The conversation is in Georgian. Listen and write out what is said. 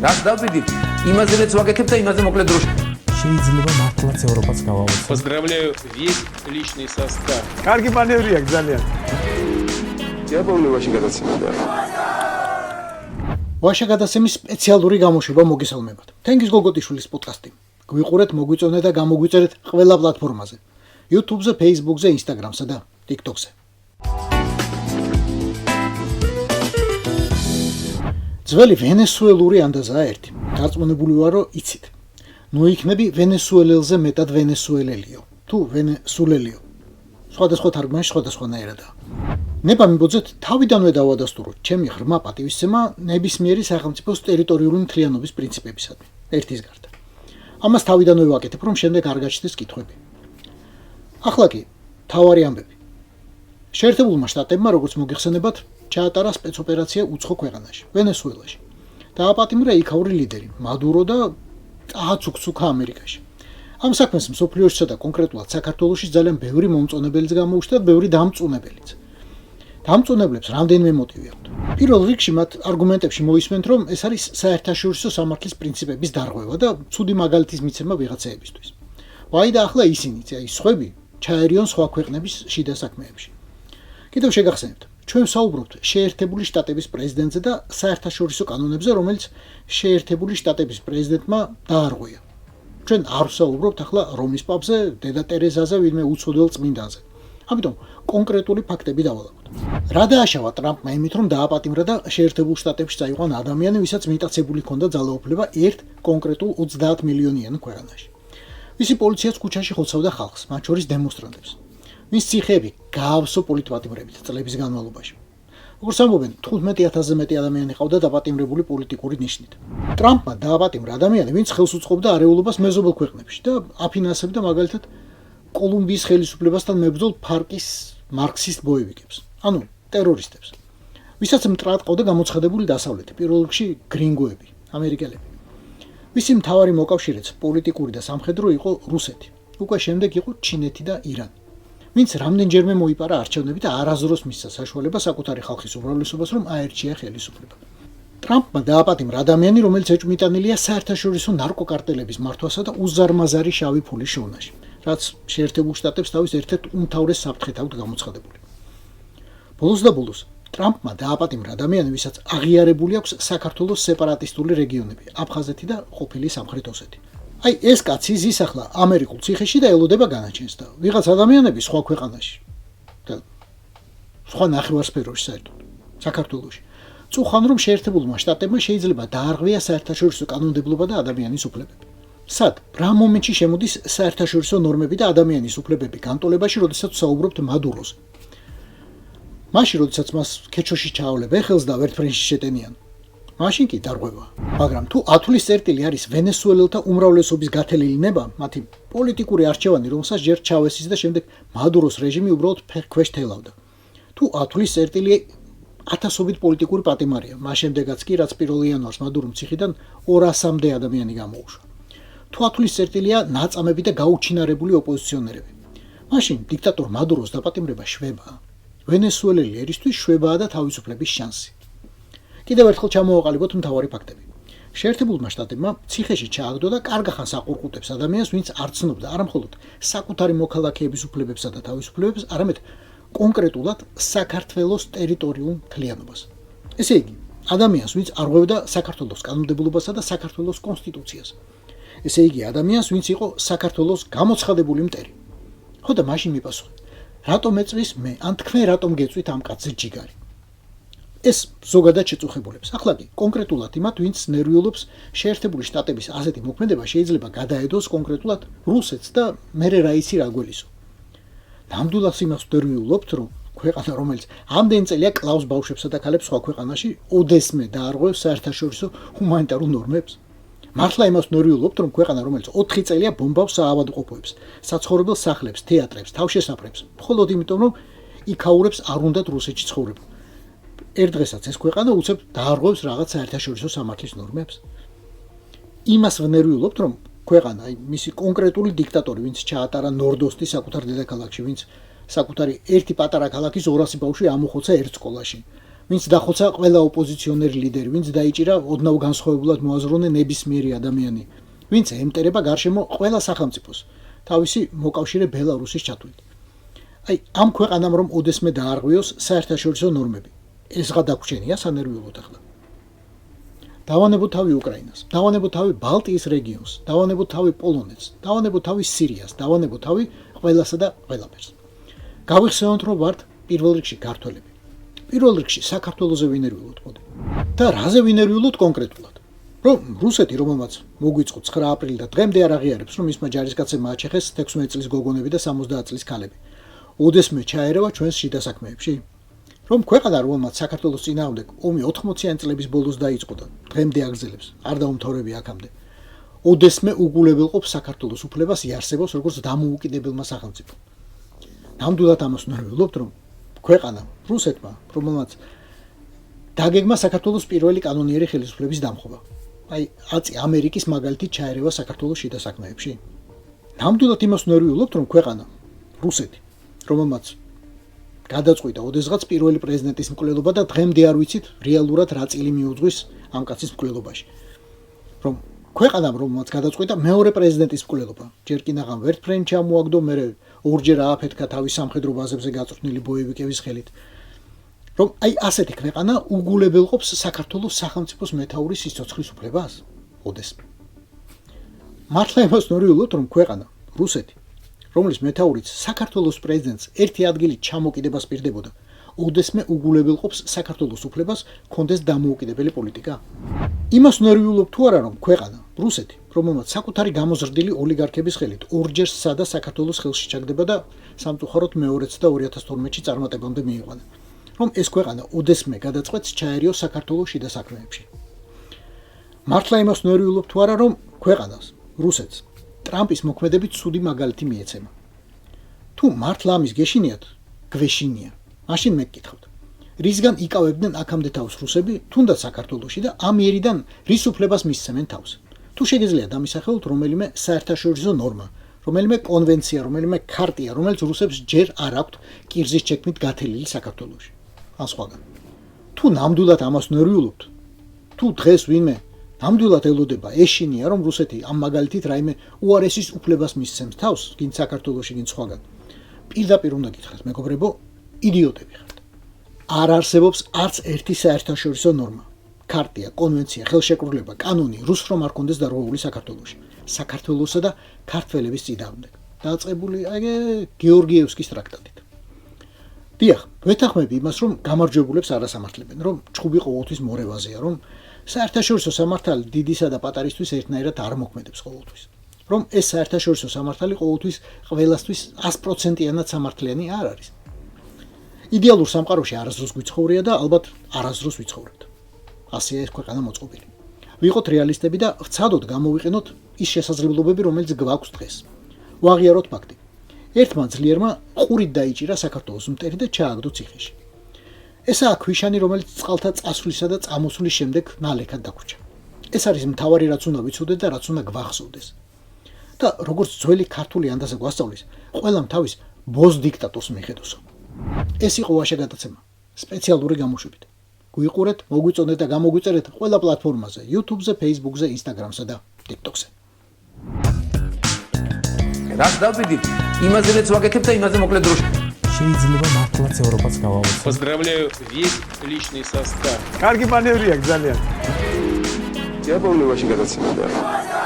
რას დავბედით, იმაზე რაც ვაკეთებ და იმაზე მოკლედ დროში. შეიძლება მართლაც ევროპაც გავავოცოთ. Поздравляю весь личный состав. კარგი მანევრია ძალიან. დიაპოვნებაში გადაცემდა. ვაშა გადაცემის სპეციალური გამოშვება მოგესალმებათ. თენგიზ გოგოტიშვილის პოდკასტი. გვიყურეთ, მოგვიწონეთ და გამოგვიწერეთ ყველა პლატფორმაზე. YouTube-ზე, Facebook-ზე, Instagram-სა და TikTok-ზე. ძველი ვენესუელური ანდაზაა ერთი. დარწმუნებული ვარ, რომ იცით. ნუ იქნები ვენესუელელზე მეტად ვენესუელელიო. თუ ვენესუელელიო. სხვადასხვა თარგმანში სხვადასხვანაირადაა. ნება მიბოძეთ თავიდანვე დავადასტუროთ ჩემი ღრმა პატივისცემა ნებისმიერი სახელმწიფოს ტერიტორიული მთლიანობის პრინციპებისადმი. ერთის გარდა. ამას თავიდანვე ვაკეთებ, რომ შემდეგ არ გაჩნდეს კითხვები. ახლა კი თავარი ამბები. შეერთებულმა შტატებმა, როგორც მოგეხსენებათ, ჩაატარა სპეცოპერაცია უცხო ქვეყანაში, ვენესუელაში. დააპატიმრა იქაური ლიდერი, მადურო და წააცუქცუქა ამერიკაში. ამ საქმეს მსოფლიოსსა და კონკრეტულად საქართველოში ძალიან ბევრი მომწონებელიც გამოუჩნდა და ბევრი დამწუნებელიც. დამწუნებლებს რამდენიმე მოტივი აქვთ. პირველ რიგში მათ არგუმენტებში მოისმენთ, რომ ეს არის საერთაშორისო სამართლის პრინციპების დარღვევა და ცუდი მაგალითის მიცემა ვიღაცაებისთვის. ვაი და ახლა ისინიც, აი სხვები, ჩაერიონ სხვა ქვეყნების შიდა საქმეებში. კიდევ შეგახსენებთ, ჩვენ საუბრობთ შეერთებული შტატების პრეზიდენტზე და საერთაშორისო კანონებზე, რომელიც შეერთებული შტატების პრეზიდენტმა დაარღვია. ჩვენ არ ვსაუბრობთ ახლა რომის პაპზე, დედა ტერეზაზე, ვინმე უცოდელ წმინდანზე. ამიტომ კონკრეტული ფაქტები დავალაგოთ. რა დააშავა ტრამპმა იმით, რომ დააპატიმრა და შეერთებულ შტატებში წაიყვანა ადამიანი, ვისაც მიტაცებული ჰქონდა ძალაუფლება ერთ კონკრეტულ 30 მილიონიან ქვეყანაში. ვისი პოლიციაც ქუჩაში ხოცავდა ხალხს, მათ შორის დემონსტრანტებს. მის ციხეები გაავსო პოლიტპატიმრებით წლების განმავლობაში. როგორც ამბობენ, 15,000-ზე მეტი ადამიანი ყავდა დაპატიმრებული პოლიტიკური ნიშნით. ტრამპმა დააპატიმრა ადამიანი, ვინც ხელს უწყობდა არეულობას მეზობელ ქვეყნებში და აფინანსებდა მაგალითად კოლუმბიის ხელისუფლებასთან მებრძოლ ფარკის მარქსისტ ბოევიკებს, ანუ ტერორისტებს. ვისაც მტრად ყავდა გამოცხადებული დასავლეთი, პირველ რიგში გრინგოები, ამერიკელები. მისი მთავარი მოკავშირეც პოლიტიკური და სამხედრო იყო რუსეთი. უკვე შემდეგ იყო ჩინეთი და ირანი. ვინც რამდენჯერმე მოიპარა არჩევნები და არასდროს მისცა საშუალება საკუთარი ხალხის უმრავლესობას რომ აერჩია ხელისუფლება. ტრამპმა დააპატიმრა ადამიანი, რომელიც ეჭვმიტანილია საერთაშორისო ნარკოკარტელების მართვასა და უზარმაზარი შავი ფულის შოვნაში, რაც შეერთებულ შტატებს თავის ერთ-ერთ უმთავრეს საფრთხედ აქვს გამოცხადებული. ბოლოს და ბოლოს ტრამპმა დააპატიმრა ადამიანი, ვისაც აღიარებული აქვს საქართველოს სეპარატისტული რეგიონები, აფხაზეთი და ყოფილი სამხრეთ ოსეთი. აი ეს კაცი ზის ახლა ამერიკულ ციხეში და ელოდება განაჩენს და ვიღაც ადამიანები სხვა ქვეყანაში და სხვა ნახევარსფეროში საერთოდ საქართველოში წუხან რომ შეერთებულმა შტატებმა შეიძლება დაარღვია საერთაშორისო კანონმდებლობა და ადამიანის უფლებები. სად რა მომენტში შემოდის საერთაშორისო ნორმები და ადამიანის უფლებები განტოლებაში, როდესაც საუბრობთ მადუროზე. მაშინ როდესაც მას ქეჩოში ჩაავლება ხელს და ვერტფრენში შეტენიან. მაშინ კი დარღვევა. მაგრამ თუ ათვლის წერტილი არის ვენესუელელთა უმრავლესობის გათელილი ნება, მათი პოლიტიკური არჩევანი, რომელსაც ჯერ ჩავესის და შემდეგ მადუროს რეჟიმი უბრალოდ ფეხქვეშ თელავდა. თუ ათვლის წერტილი ათასობით პოლიტიკური პატიმარია, მას შემდეგაც კი რაც 1 იანვარს მადურომ ციხიდან 200-მდე ადამიანი გამოუშვა. თუ ათვლის წერტილია ნაწამები და გაუჩინარებული ოპოზიციონერები. მაშინ დიქტატორ მადუროს დაპატიმრება შვებაა. ვენესუელელი ერისთვის შვებაა და თავისუფლების შანსი. კიდევ ერთხელ ჩამოვაყალიბოთ მთავარი ფაქტები. შეერთებულმა შტატებმა ციხეში ჩააგდო და კარგახანს აყურყუტებს ადამიანს, ვინც არ ცნობდა არა მხოლოდ საკუთარი მოქალაქეების უფლებებსა და თავისუფლებებს, არამედ კონკრეტულად საქართველოს ტერიტორიულ მთლიანობას. ესე იგი, ადამიანს, ვინც არღვევდა საქართველოს კანონმდებლობასა და საქართველოს კონსტიტუციას. ესე იგი, ადამიანს, ვინც იყო საქართველოს გამოცხადებული მტერი. ხო და მაშინ მიპასუხეთ, რატომ ეწვის მე, ან თქვენ რატომ გეწვით ამ კაცზე ჯიგარი? ეს ზოგადად შეწუხებულებს. ახლა კი კონკრეტულად იმათ, ვინც ნერვიულობს შეერთებული შტატების ასეთი მოქმედება შეიძლება გადაედოს კონკრეტულად რუსეთს და მერე რა იცი რა გველისო. ნამდვილად იმას ნერვიულობთ, რომ ქვეყანა, რომელიც ამდენ წელია კლავს ბავშვებსა და ქალებს სხვა ქვეყანაში, ოდესმე დაარღვევს საერთაშორისო ჰუმანიტარულ ნორმებს. მართლა იმას ნერვიულობთ, რომ ქვეყანა, რომელიც 4 წელია ბომბავს საავადმყოფოებს, საცხოვრებელ სახლებს, თეატრებს, თავშესაფრებს, მხოლოდ იმიტომ, რომ იქაურებს არ უნდათ რუსეთში ცხოვრება. ერთ დღესაც ეს ქვეყანა უცებ დაარღვევს რაღაც საერთაშორისო სამართლის ნორმებს. იმას ვნერვიულობთ, რომ ქვეყანა, მისი კონკრეტული დიქტატორი, ვინც ჩაატარა ნორდოსტი საკუთარ დედაქალაქში, ვინც საკუთარი ერთი პატარა ქალაქის 200 ბავშვი ამოხოცა ერთ სკოლაში, ვინც დახოცა ყველა ოპოზიციონერი ლიდერი, ვინც დაიჭირა ოდნავ განსხვავებულად მოაზროვნე ნებისმიერი ადამიანი, ვინც ემტერება გარშემო ყველა სახელმწიფოს თავისი მოკავშირე ბელარუსის ჩათვლით. აი, ამ ქვეყანამ რომ ოდესმე დაარღვიოს საერთაშორისო ნორმები. ეს რა დაგვრჩენია სანერვიულოდ ახლა. დავანებოთ თავი უკრაინას, დავანებოთ თავი ბალტიის რეგიონს, დავანებოთ თავი პოლონეთს, დავანებოთ თავი სირიას, დავანებოთ თავი ყველასა და ყველაფერს. გავიხსენოთ რომ ვართ პირველ რიგში ქართველები. პირველ რიგში საქართველოზე ვინერვიულოთ მოდი. და რაზე ვინერვიულოთ კონკრეტულად? რომ რუსეთი, რომელმაც მოგვიწყო 9 აპრილი და დღემდე არ აღიარებს, რომ მისმა ჯარისკაცებმა აჩეხეს 16 წლის გოგონები და 70 წლის ქალები. ოდესმე ჩაერევა ჩვენს შიდა საქმეებში? რომ ქვეყანა, რომელმაც საქართველოს წინააღმდეგ ომი 80-იანი წლების ბოლოს დაიწყო და დღემდე აგრძელებს, არ დაუმთავრებია აქამდე. ოდესმე უგულებელყოფს საქართველოს უფლებას იარსებობს როგორც დამოუკიდებელმა სახელმწიფომ. ნამდვილად ამას ვნერვიულობთ, რომ ქვეყანა რუსეთმა, რომელმაც დაგეგმა საქართველოს პირველი კანონიერი ხელისუფლების დამხობა. აი, აწი ამერიკის მაგალითით ჩაერევა საქართველოს შიდა საქმეებში. ნამდვილად იმას ვნერვიულობთ, რომ ქვეყანა რუსეთი, რომელმაც გადაწყვიტა ოდესღაც პირველი პრეზიდენტის მკვლელობა და დღემდე არ ვიცით რეალურად რა წილი მიუძღვის ამ კაცის მკვლელობაში. რომ ქვეყანამ რომელმაც გადაწყვიტა მეორე პრეზიდენტის მკვლელობა, ჯერ კი ნაღამ ვერტფრენი ჩამოაგდო, მერე ორჯერ ააფეთქა თავის სამხედრო ბაზებზე გაწვრთნილი ბოევიკების ხელით. რომ აი ასეთი ქვეყანა უგულებელყოფს საქართველოს სახელმწიფოს მეთაურის სიცოცხლის უფლებას? ოდესმე. მართლა იმას ვნერვიულობთ, რომ ქვეყანა რუსეთი, რომლის მეთაურიც საქართველოს პრეზიდენტს ერთი ადგილით ჩამოკიდებას პირდებოდა, ოდესმე უგულებელყოფს საქართველოს უფლებას კონდეს დამოუკიდებელი პოლიტიკა. იმას ვნერვიულობთ თუ არა, რომ ქვეყანა რუსეთი, რომელმაც საკუთარი გამოზრდილი ოლიგარქების ხელით ორჯერ სცადა საქართველოს ხელში ჩაგდება და სამწუხაროდ მეორეც და 2012-ში წარმატებამდე მიიყვანა. რომ ეს ქვეყანა ოდესმე გადაწყვეტს ჩაერიოს საქართველოს შიდა საქმეებში. მართლა იმას ვნერვიულობთ თუ არა, რომ ქვეყანას რუსეთს ტრამპის მოქმედებით ცუდი მაგალითი მიეცემა. თუ მართლა ამის გეშინიათ, გვეშინია. მაშინ მე გკითხავთ. რისგან იკავებდნენ აქამდე თავს რუსები, თუნდაც საქართველოში და ამ იერიდან რის უფლებას მისცემენ თავს? თუ შეგიძლია დამისახელოთ რომელიმე საერთაშორისო ნორმა, რომელიმე კონვენცია, რომელიმე ქარტია, რომელიც რუსებს ჯერ არ აქვთ კირზის ჩექმით გათელილი საქართველოში. ან სხვაგან. თუ ნამდვილად ამას ვნერვიულობთ, თუ დღეს ვინმე ნამდვილად ელოდება ეშინია, რომ რუსეთი ამ მაგალითით რაიმე უარესის უფლებას მისცემს თავს, გინ საქართველოში, გინ სხვაგან. პირდაპირ უნდა გითხრათ, მეგობრებო, იდიოტები ხართ. არ არსებობს არც ერთი საერთაშორისო ნორმა, ქარტია, კონვენცია, ხელშეკრულება, კანონი რუსს რომ არ კონდეს დარღვეული საქართველოში. საქართველოსა და ქართველების წინააღმდეგ. დაწყებული აი გეორგიევსკის ტრაქტატით. დიახ, ვეთანხმები იმას, რომ გამარჯვებულებს არ ასამართლებენ, რომ ჩხუბი ყოველთვის მორევაზეა, რომ საერთაშორისო სამართალი დიდისა და პატარისთვის ერთნაირად არ მოქმედებს ყოველთვის. რომ ეს საერთაშორისო სამართალი ყოველთვის ყველასთვის 100%-იანად სამართლიანი არ არის. იდეალურ სამყაროში არასდროს გვიცხოვრია და ალბათ არასდროს ვიცხოვრებთ. ასეა ეს ქვეყანა მოწყობილი. ვიყოთ რეალისტები და ვცადოთ გამოვიყენოთ ის შესაძლებლობები, რომელიც გვაქვს დღეს. ვაღიაროთ ფაქტი. ერთმა ძლიერმა ყურით დაიჭირა საქართველოს მტერი და ჩააგდო ციხეში. ესაა ქვიშანი, რომელიც წყალთა წასვლისა და წამოსვლის შემდეგ ნალექად დაგვრჩა. ეს არის მთავარი, რაც უნდა ვიცოდეთ და რაც უნდა გვახსოვდეს. და როგორც ძველი ქართული ანდაზა გვასწავლის, ყველამ თავის ბოზ დიქტატორს მიხედოსო. ეს იყო ვაშა გადაცემა სპეციალური გამოშვებით. გვიყურეთ, მოგვიწონეთ და გამოგვიწერეთ ყველა პლატფორმაზე: YouTube-ზე, Facebook-ზე, Instagram-სა და TikTok-ზე. რაც დავიდით, იმაზე რაც ვაკეთებ და იმაზე მოკლედ დროში. შეიძლება მართლაც ევროპაც გავავოცოთ. Поздравляю весь личный состав. კარგი მანევრია ძალიან. Я помню ваши გადაცემა და